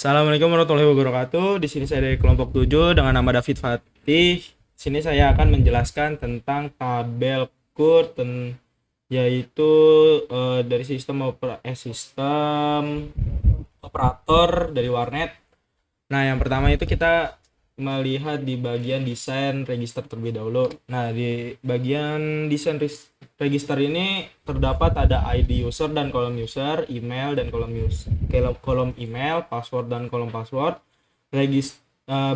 Assalamualaikum warahmatullahi wabarakatuh. Di sini saya dari kelompok 7 dengan nama David Fatih. Di sini saya akan menjelaskan tentang tabel Kurt yaitu dari sistem operator dari warnet. Nah, yang pertama itu kita melihat di bagian desain register terlebih dahulu. Nah, di bagian desain register ini terdapat ada ID user dan kolom user, email dan kolom email, password dan kolom password,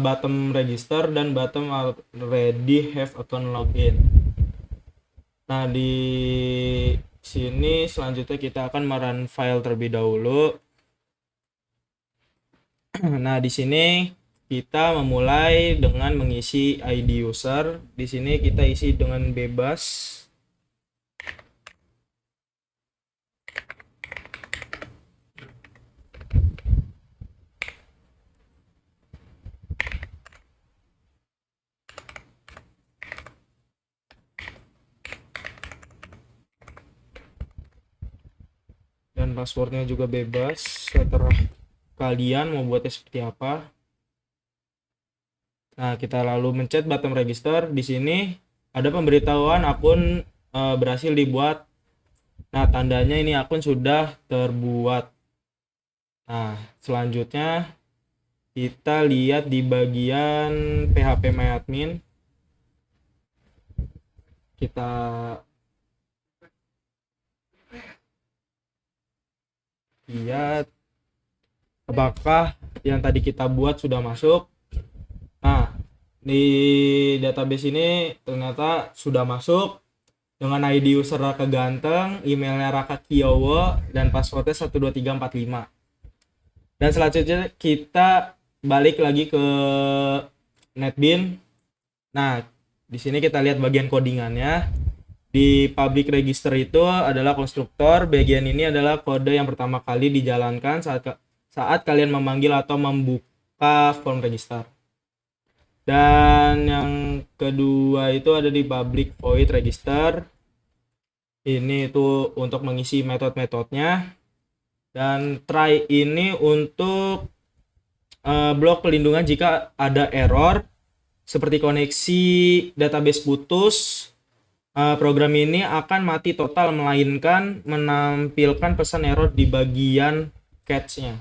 bottom register dan bottom already have account login. Nah, di sini selanjutnya kita akan merun file terlebih dahulu. Nah, di sini kita memulai dengan mengisi ID user. Di sini kita isi dengan bebas. Dan passwordnya juga bebas, terserah kalian mau buatnya seperti apa. Nah, kita lalu mencet button register. Di sini ada pemberitahuan akun berhasil dibuat. Nah, tandanya ini akun sudah terbuat. Nah, selanjutnya kita lihat di bagian phpMyAdmin. Kita lihat apakah yang tadi kita buat sudah masuk. Nah, di database ini ternyata sudah masuk dengan ID user Raka Ganteng, emailnya Raka Kiyowo, dan passwordnya 12345. Dan selanjutnya kita balik lagi ke NetBeans. Nah, di sini kita lihat bagian codingannya. Di public register itu adalah konstruktor. Bagian ini adalah kode yang pertama kali dijalankan saat kalian memanggil atau membuka form register. Dan yang kedua itu ada di public void register. Ini itu untuk mengisi metode-metodenya. Dan try ini untuk blok pelindungan jika ada error seperti koneksi database putus. Program ini akan mati total melainkan menampilkan pesan error di bagian catch-nya.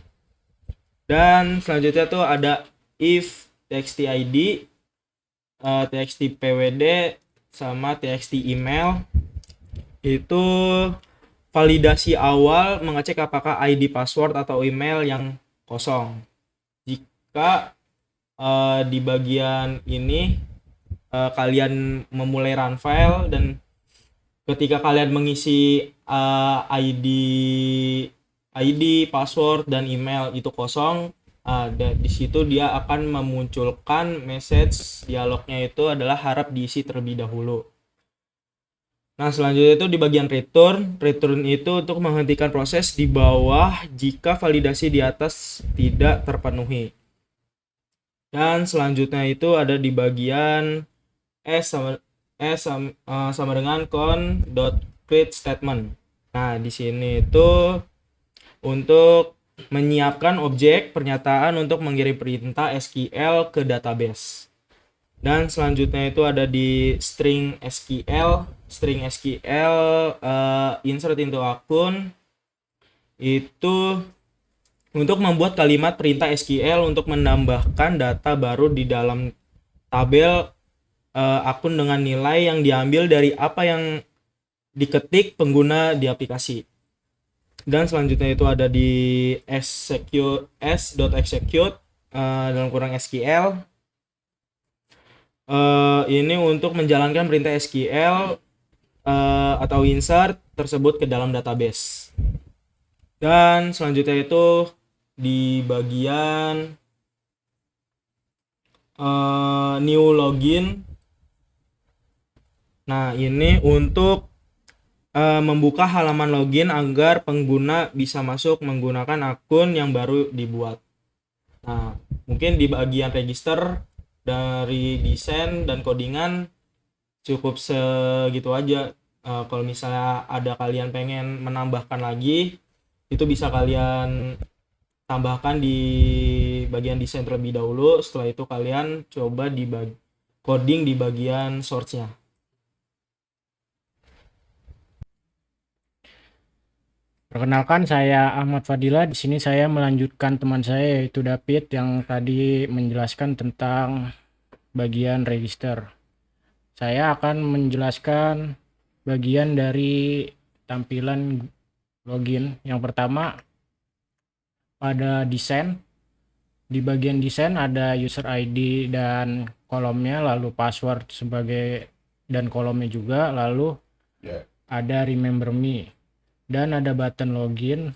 Dan selanjutnya tuh ada if txt id, txt pwd sama txt email. Itu validasi awal mengecek apakah ID password atau email yang kosong. Jika di bagian ini kalian memulai run file dan ketika kalian mengisi ID, password dan email itu kosong, di situ dia akan memunculkan message dialognya itu adalah harap diisi terlebih dahulu. Nah, selanjutnya itu di bagian return itu untuk menghentikan proses di bawah jika validasi di atas tidak terpenuhi. Dan selanjutnya itu ada di bagian sama dengan con.create statement. Nah, di sini itu untuk menyiapkan objek pernyataan untuk mengirim perintah SQL ke database. Dan selanjutnya itu ada di string SQL insert into akun itu untuk membuat kalimat perintah SQL untuk menambahkan data baru di dalam tabel akun dengan nilai yang diambil dari apa yang diketik pengguna di aplikasi. Dan selanjutnya itu ada di s.execute dalam kurang SQL. Ini untuk menjalankan perintah SQL atau insert tersebut ke dalam database. Dan selanjutnya itu di bagian new login. Nah, ini untuk membuka halaman login agar pengguna bisa masuk menggunakan akun yang baru dibuat. Nah, mungkin di bagian register dari desain dan codingan cukup segitu aja. Kalau misalnya ada kalian pengen menambahkan lagi, itu bisa kalian tambahkan di bagian desain terlebih dahulu. Setelah itu kalian coba di coding di bagian source-nya. Perkenalkan, saya Ahmad Fadila. Di sini saya melanjutkan teman saya yaitu David yang tadi menjelaskan tentang bagian register. Saya akan menjelaskan bagian dari tampilan login. Yang pertama pada desain. Di bagian desain ada user ID dan kolomnya, lalu password sebagai dan kolomnya juga, lalu ada remember me dan ada button login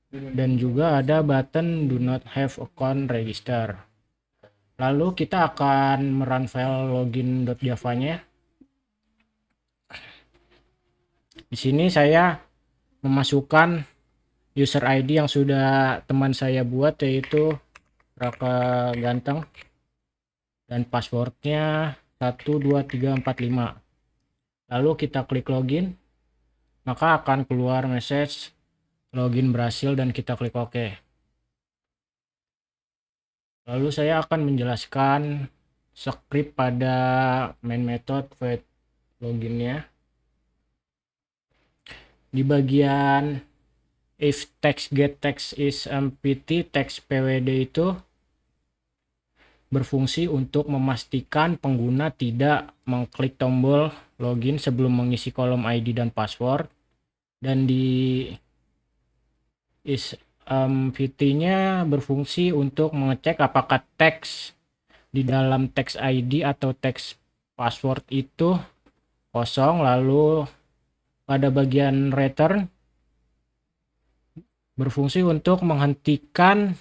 dan juga ada button do not have account register. Lalu kita akan merun file login.java-nya. Di sini saya memasukkan user ID yang sudah teman saya buat, yaitu Raka Ganteng, dan passwordnya 12345. Lalu kita klik login, maka akan keluar message login berhasil dan kita klik OK. Lalu saya akan menjelaskan script pada main method void loginnya. Di bagian if text get text is empty, text pwd itu berfungsi untuk memastikan pengguna tidak mengklik tombol login sebelum mengisi kolom ID dan password. Dan di is empty-nya berfungsi untuk mengecek apakah teks di dalam teks ID atau teks password itu kosong. Lalu pada bagian return berfungsi untuk menghentikan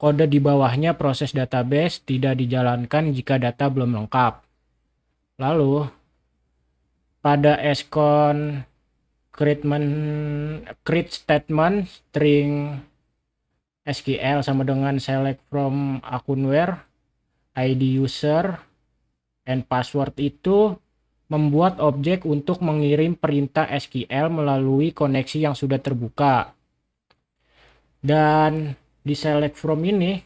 kode di bawahnya proses database tidak dijalankan jika data belum lengkap. Lalu pada scon create statement string SQL sama dengan select from akun where ID user and password itu membuat objek untuk mengirim perintah SQL melalui koneksi yang sudah terbuka. Dan di select from ini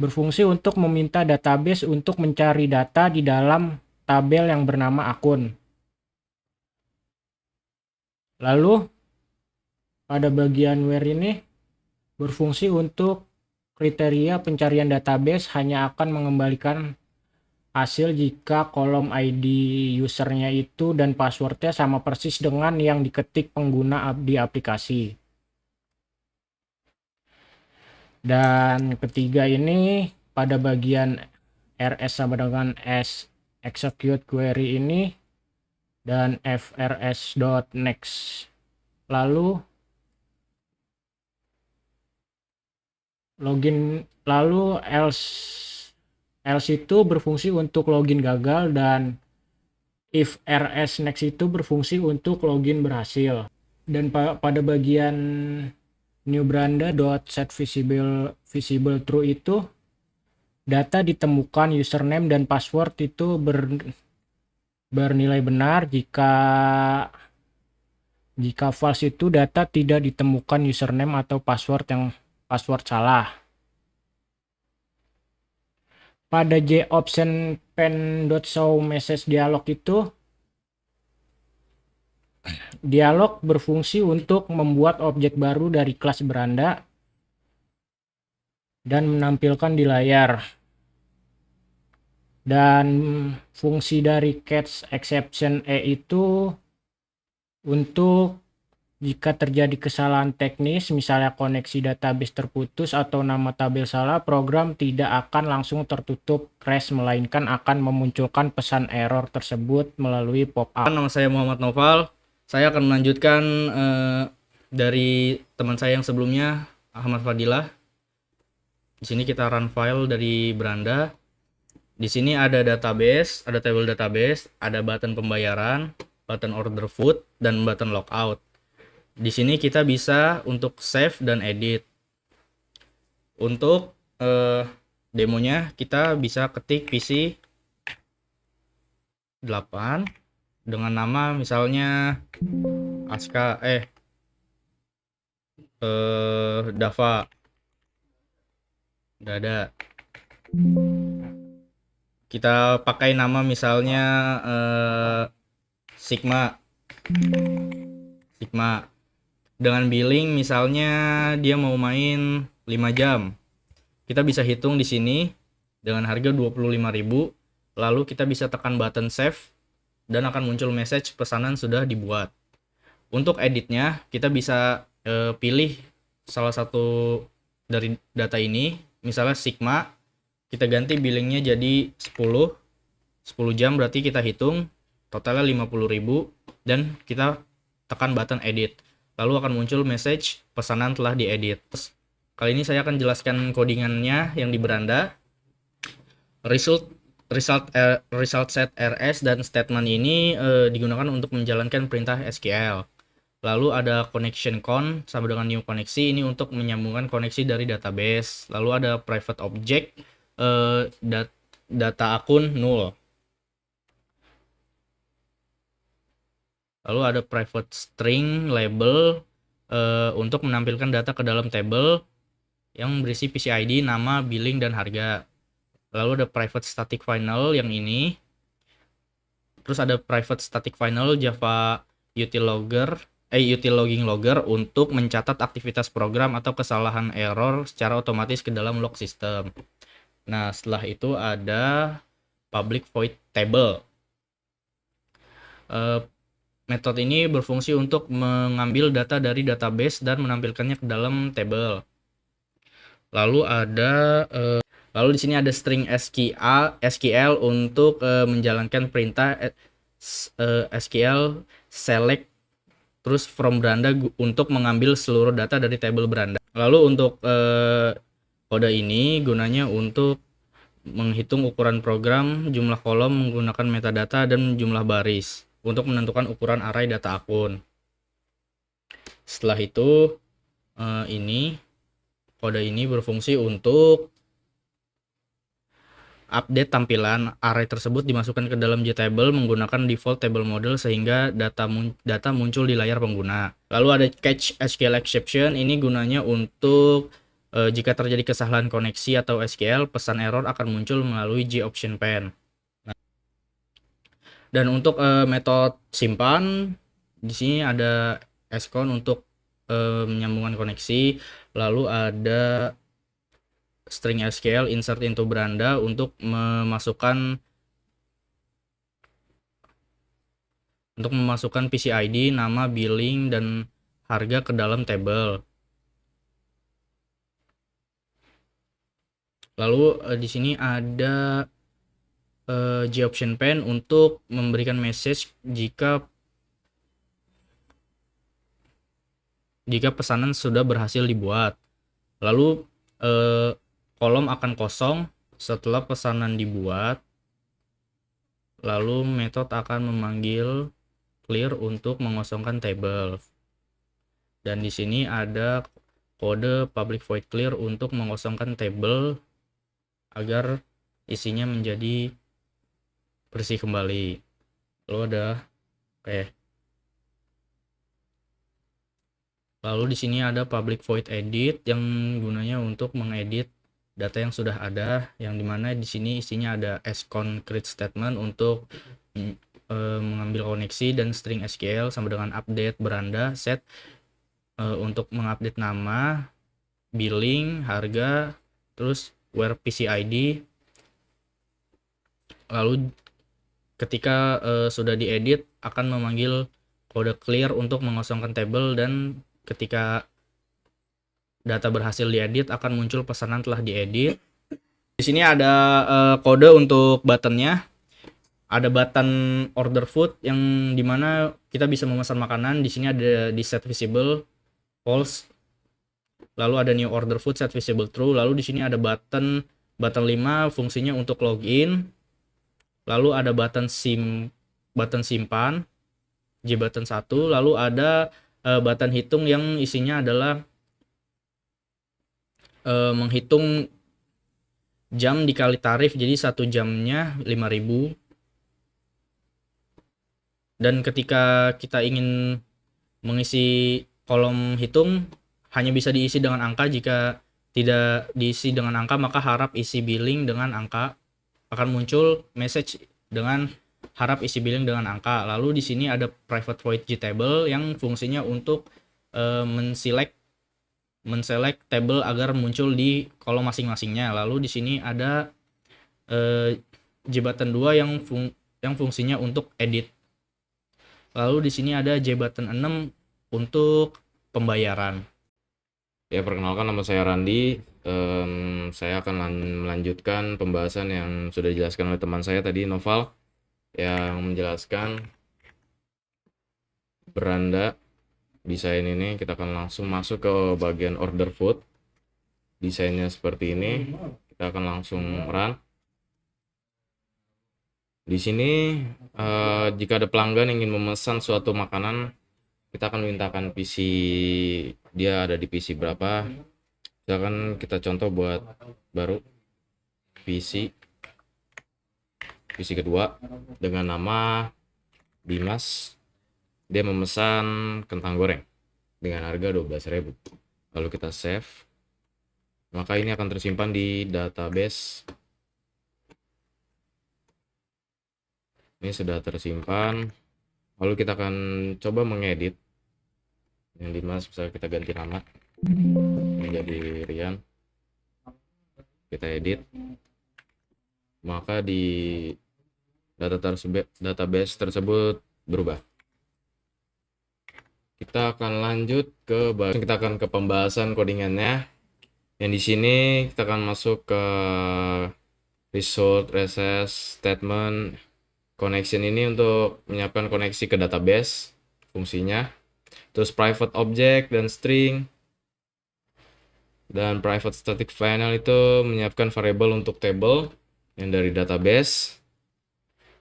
berfungsi untuk meminta database untuk mencari data di dalam tabel yang bernama akun. Lalu pada bagian where ini berfungsi untuk kriteria pencarian database hanya akan mengembalikan hasil jika kolom ID usernya itu dan passwordnya sama persis dengan yang diketik pengguna di aplikasi. Dan ketiga ini pada bagian rs sama dengan s execute query ini dan frs.next. Lalu login, lalu else itu berfungsi untuk login gagal, dan if rs next itu berfungsi untuk login berhasil. Dan pada bagian new set visible true itu data ditemukan username dan password itu bernilai benar. Jika false itu data tidak ditemukan username atau password salah. Pada jOption pen.show message dialog itu dialog berfungsi untuk membuat objek baru dari kelas beranda dan menampilkan di layar. Dan fungsi dari catch exception itu untuk jika terjadi kesalahan teknis, misalnya koneksi database terputus atau nama tabel salah, program tidak akan langsung tertutup crash, melainkan akan memunculkan pesan error tersebut melalui pop-up. Nama saya Muhammad Noval. Saya akan melanjutkan dari teman saya yang sebelumnya, Ahmad Fadilah. Di sini kita run file dari beranda. Di sini ada database, ada table database, ada button pembayaran, button order food, dan button logout. Di sini kita bisa untuk save dan edit. Untuk demonya kita bisa ketik PC 8 dengan nama misalnya Dava udah ada. Kita pakai nama misalnya Sigma. Dengan billing misalnya dia mau main 5 jam. Kita bisa hitung di sini dengan harga 25.000. Lalu kita bisa tekan button save dan akan muncul message pesanan sudah dibuat. Untuk editnya kita bisa pilih salah satu dari data ini, misalnya Sigma, kita ganti billingnya jadi 10 jam, berarti kita hitung totalnya 50.000 dan kita tekan button edit. Lalu akan muncul message pesanan telah diedit. Kali ini saya akan jelaskan codingannya yang di beranda. Result set rs dan statement ini digunakan untuk menjalankan perintah SQL. Lalu ada connection con sama dengan new koneksi, ini untuk menyambungkan koneksi dari database. Lalu ada private object, data akun null. Lalu ada private string label untuk menampilkan data ke dalam table yang berisi PCID, nama, billing, dan harga. Lalu ada private static final yang ini. Terus ada private static final Java util logging logger untuk mencatat aktivitas program atau kesalahan error secara otomatis ke dalam log system. Nah, setelah itu ada public void table. Metode ini berfungsi untuk mengambil data dari database dan menampilkannya ke dalam table. Lalu di sini ada string SQL untuk menjalankan perintah SQL select terus from beranda untuk mengambil seluruh data dari table beranda. Lalu untuk kode ini gunanya untuk menghitung ukuran program, jumlah kolom menggunakan metadata, dan jumlah baris untuk menentukan ukuran array data akun. Setelah itu kode ini berfungsi untuk update tampilan array tersebut dimasukkan ke dalam JTable menggunakan default table model sehingga data muncul di layar pengguna. Lalu ada catch SQL exception, ini gunanya untuk jika terjadi kesalahan koneksi atau SQL, pesan error akan muncul melalui JOption pane. Dan untuk metode simpan, di sini ada scon untuk menyambungkan koneksi. Lalu ada string SQL insert into beranda untuk memasukkan PCID, nama, billing, dan harga ke dalam table. Lalu di sini ada JOption pane untuk memberikan message jika pesanan sudah berhasil dibuat. Lalu kolom akan kosong setelah pesanan dibuat. Lalu metode akan memanggil clear untuk mengosongkan table. Dan di sini ada kode public void clear untuk mengosongkan table agar isinya menjadi bersih kembali. Lalu di sini ada public void edit yang gunanya untuk mengedit data yang sudah ada, yang dimana di sini isinya ada scon create statement untuk mengambil koneksi, dan string SQL sama dengan update beranda set untuk mengupdate nama, billing, harga, terus where PCID. Lalu ketika sudah diedit akan memanggil kode clear untuk mengosongkan table, dan ketika data berhasil diedit akan muncul pesanan telah diedit. Di sini ada kode untuk buttonnya. Ada button order food yang dimana kita bisa memesan makanan. Di sini ada di set visible false. Lalu ada new order food set visible true. Lalu di sini ada button 5 fungsinya untuk login. Lalu ada button simpan J button 1. Lalu ada button hitung yang isinya adalah menghitung jam dikali tarif, jadi 1 jamnya 5.000. Dan ketika kita ingin mengisi kolom hitung, hanya bisa diisi dengan angka. Jika tidak diisi dengan angka, maka harap isi billing dengan angka. Akan muncul message dengan harap isi billing dengan angka. Lalu di sini ada private void table yang fungsinya untuk menselect table agar muncul di kolom masing-masingnya. Lalu di sini ada J-button 2 yang fungsinya untuk edit. Lalu di sini ada J-button 6 untuk pembayaran. Ya, perkenalkan, nama saya Randi. Saya akan melanjutkan pembahasan yang sudah dijelaskan oleh teman saya tadi, Noval, yang menjelaskan beranda desain ini. Kita akan langsung masuk ke bagian order food. Desainnya seperti ini. Kita akan langsung run. Di sini jika ada pelanggan ingin memesan suatu makanan, kita akan mintakan PC dia ada di PC berapa. Misalkan kita contoh buat baru PC kedua dengan nama Dimas. Dia memesan kentang goreng dengan harga 12.000. Lalu kita save. Maka ini akan tersimpan di database. Ini sudah tersimpan. Lalu kita akan coba mengedit. Yang Dimas bisa kita ganti nama menjadi Rian. Kita edit. Maka di database tersebut berubah. Kita akan lanjut kita akan ke pembahasan codingannya. Yang di sini kita akan masuk ke result, recess, statement, connection. Ini untuk menyiapkan koneksi ke database fungsinya. Terus private object dan string. Dan private static final itu menyiapkan variable untuk table yang dari database.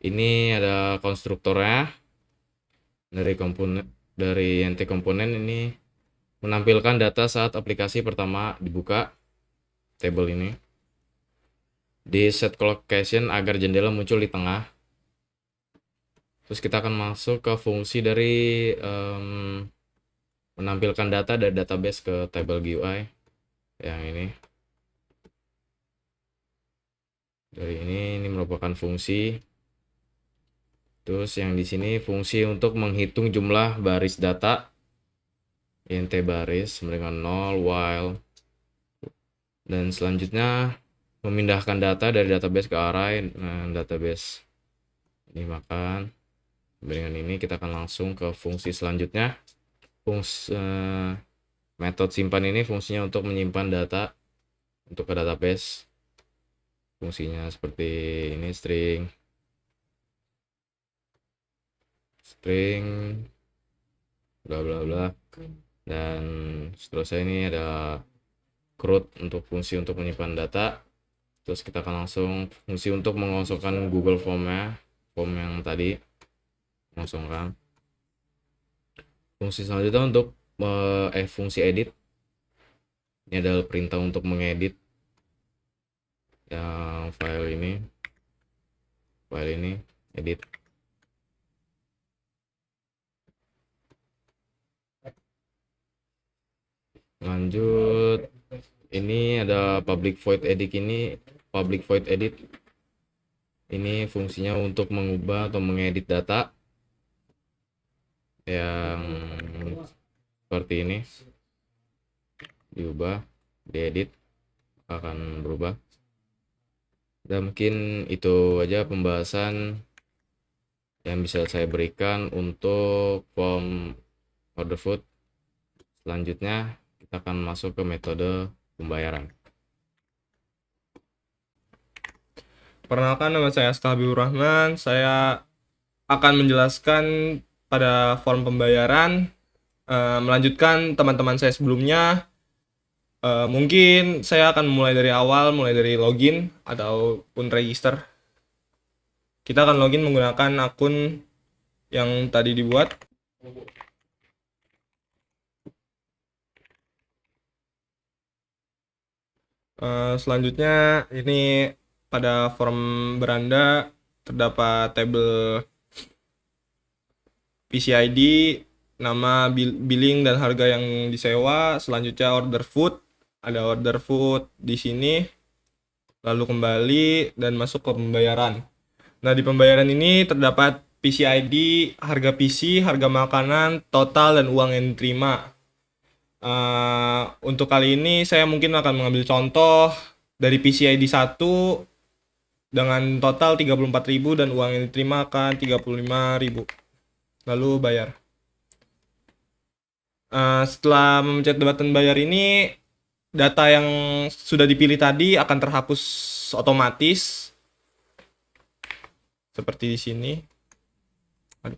Ini ada konstruktornya dari NT komponen. Ini menampilkan data saat aplikasi pertama dibuka table ini. Di set collocation agar jendela muncul di tengah. Terus kita akan masuk ke fungsi dari menampilkan data dari database ke table GUI yang ini. Dari ini merupakan fungsi. Terus yang di sini fungsi untuk menghitung jumlah baris data. Int baris dengan 0 while. Dan selanjutnya memindahkan data dari database ke array. Nah, database ini makan. Dengan ini kita akan langsung ke fungsi selanjutnya. Metode simpan ini fungsinya untuk menyimpan data untuk ke database. Fungsinya seperti ini, string bla bla bla, dan seterusnya. Ini ada CRUD untuk fungsi untuk menyimpan data. Terus kita akan langsung fungsi untuk mengosongkan Google form yang tadi mengosongkan. Fungsi selanjutnya untuk fungsi edit. Ini adalah perintah untuk mengedit yang file ini edit. Lanjut, ini ada public void edit. Ini fungsinya untuk mengubah atau mengedit data yang seperti ini, diubah, diedit, akan berubah. Dan mungkin itu aja pembahasan yang bisa saya berikan untuk form order food. Selanjutnya kita akan masuk ke metode pembayaran. Perkenalkan, nama saya Habibur Rahman. Saya akan menjelaskan pada form pembayaran, melanjutkan teman-teman saya sebelumnya. Mungkin saya akan mulai dari awal, mulai dari login ataupun register. Kita akan login menggunakan akun yang tadi dibuat. Selanjutnya ini pada form beranda terdapat tabel PCID billing dan harga yang disewa. Selanjutnya order food, ada order food di sini. Lalu kembali dan masuk ke pembayaran. Nah, di pembayaran ini terdapat PC ID, harga PC, harga makanan, total, dan uang yang diterima. Untuk kali ini saya mungkin akan mengambil contoh dari PC ID 1 dengan total 34.000 dan uang yang diterima akan 35.000. Lalu bayar. Setelah memencet button bayar ini, data yang sudah dipilih tadi akan terhapus otomatis seperti di sini. Aduh,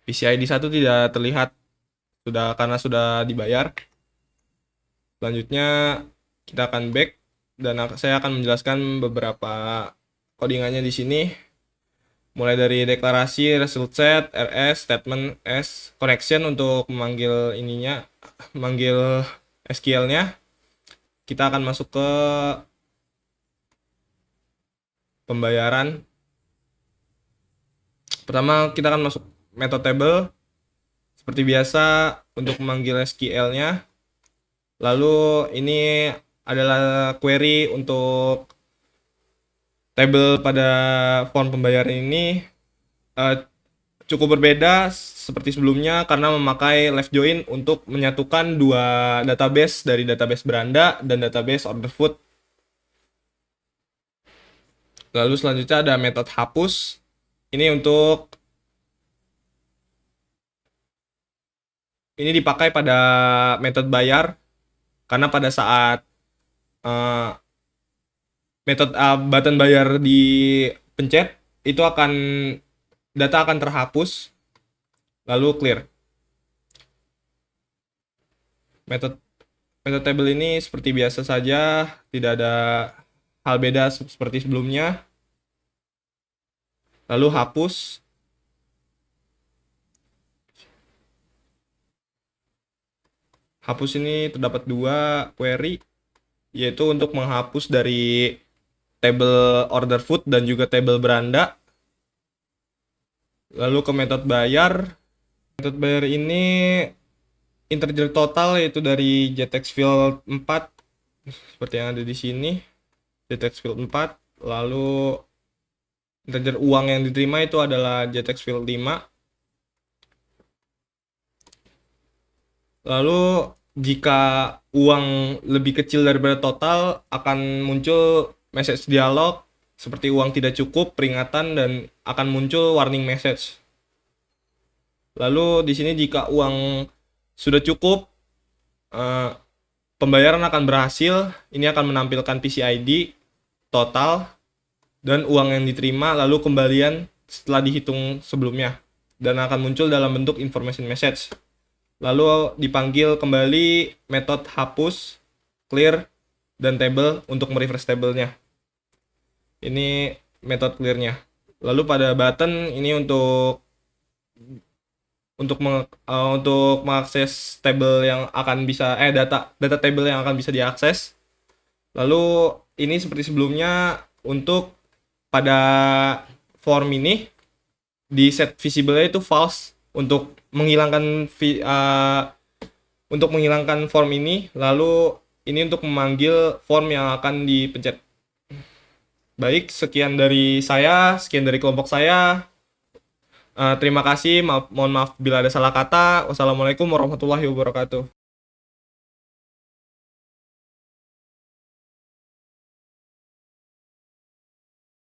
PCID 1 tidak terlihat karena sudah dibayar. Selanjutnya kita akan back dan saya akan menjelaskan beberapa codingannya di sini. Mulai dari deklarasi, result set, RS, statement S, connection untuk memanggil SQL-nya. Kita akan masuk ke pembayaran. Pertama kita akan masuk method table seperti biasa untuk memanggil SQL-nya. Lalu ini adalah query untuk table pada form pembayaran ini. Cukup berbeda seperti sebelumnya karena memakai left join untuk menyatukan dua database dari database beranda dan database order food. Lalu selanjutnya ada metode hapus. Ini dipakai pada metode bayar karena pada saat metode button bayar dipencet itu data akan terhapus lalu clear. Metode table ini seperti biasa saja, tidak ada hal beda seperti sebelumnya. Lalu hapus. Hapus ini terdapat dua query, yaitu untuk menghapus dari table order food dan juga table beranda. Lalu ke metode bayar. Metode bayar ini integer total yaitu dari JTEX field 4 seperti yang ada di sini. JTEX field 4. Lalu integer uang yang diterima itu adalah JTEX field 5. Lalu jika uang lebih kecil daripada total akan muncul message dialog seperti uang tidak cukup, peringatan, dan akan muncul warning message. Lalu di sini jika uang sudah cukup, pembayaran akan berhasil. Ini akan menampilkan PCID, total, dan uang yang diterima lalu kembalian setelah dihitung sebelumnya, dan akan muncul dalam bentuk information message. Lalu dipanggil kembali metode hapus, clear, dan table untuk merefresh tablenya. Ini metode clearnya. Lalu pada button ini untuk mengakses table yang akan bisa data table yang akan bisa diakses. Lalu ini seperti sebelumnya untuk pada form ini di set visible-nya itu false untuk menghilangkan form ini. Lalu ini untuk memanggil form yang akan dipencet. Baik, sekian dari kelompok saya. Terima kasih, mohon maaf bila ada salah kata. Wassalamualaikum warahmatullahi wabarakatuh.